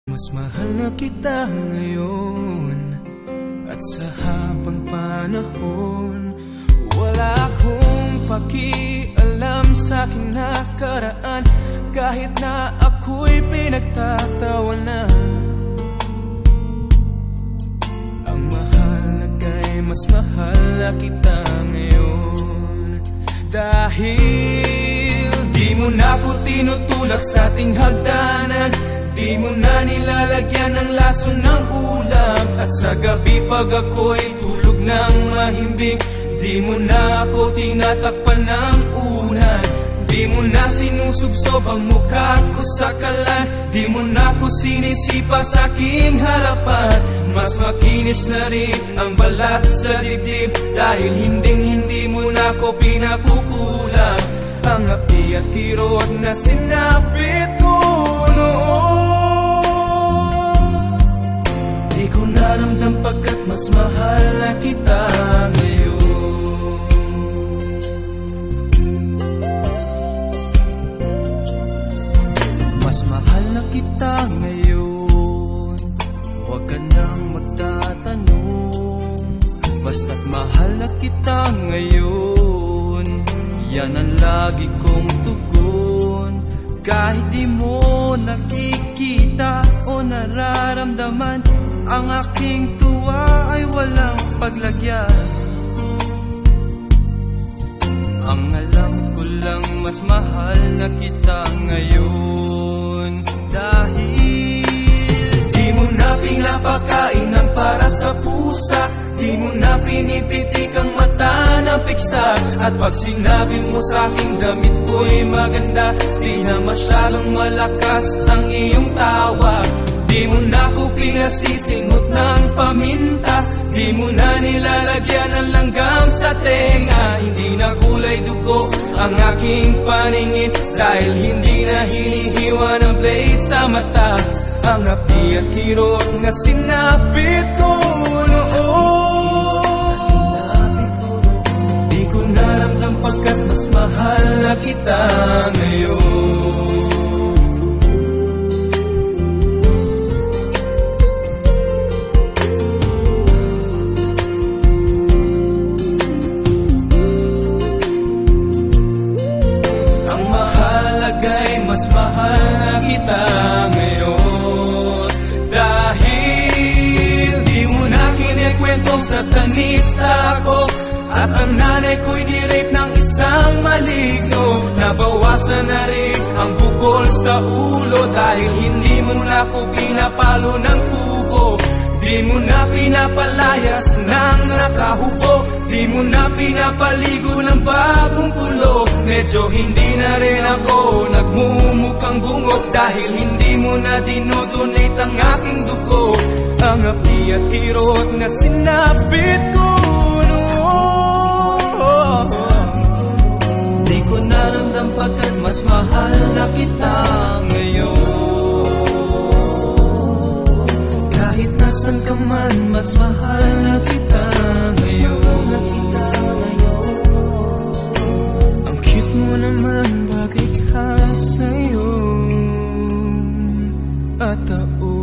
Mas mahal na kita ngayon at sa habang panahon. Wala akong pakialam sa kinakaraan, kahit na ako'y pinagtatawanan. Ang mahalaga'y mas mahal na kita ngayon, dahil di mo na ako tinutulak sa ating hagdanan. Di mo na nilalagyan ng laso ng ulam, at sa gabi pag ako'y tulog ng mahimbing, di mo na ako tinatakpan ng unan. Di mo na sinusubsob ang mukha ko sa kalan, di mo na ako sinisipa sa aking harapan. Mas makinis na rin ang balat sa dibdib, dahil hindi mo na ako pinakukulang. Ang api at kirot na sinapit ko noon, di ko naramdam pagkat mas mahal na kita ngayon. Mas mahal na kita ngayon, huwag ka nang magtatanong. Basta't mahal na kita ngayon, yan ang lagi kong tugon. Kahit di mo nakikita o nararamdaman, ang aking tuwa ay walang paglagyan. Ang alam ko lang mas mahal na kita ngayon, dahil di mo na pinapakain ng para sa pusa, di mo na pinipitik ang mata ng piksa. At pag sinabi mo sa aking damit ko'y maganda, di na masyadong malakas ang iyong tawa. Di mo na ako pinasisingot ng paminta, di mo na nilalagyan ng langgam sa tenga. Hindi na kulay dugo ang aking paningin, dahil hindi na hinihiwa ng blade sa mata. Ang api at kirot na sinapit ko noon, di ko naramdam pagkat mas mahal na kita ngayon. Ang mahalaga'y mas mahal na kita ngayon, dahil di mo na kinikwento sa tanista ko, at ang nanay ko'y nirape ng isang maligno. Nabawasan na rin ang bukol sa ulo, dahil hindi mo na ako pinapalo ng kubo. Di mo na pinapalayas ng nakahubo, di mo na pinapaligo ng bagong kulo. Medyo hindi na rin ako nagmumukhang bungok, dahil hindi mo na dinudunit ang aking dugo. Ang api at kirot na sinapit ko noon, di ko naramdam pagkat mas mahal na kita ngayon. Kahit nasan ka man, mas mahal na kita ngayon. Ang cute mo naman, bagay ka sa'yo at taon.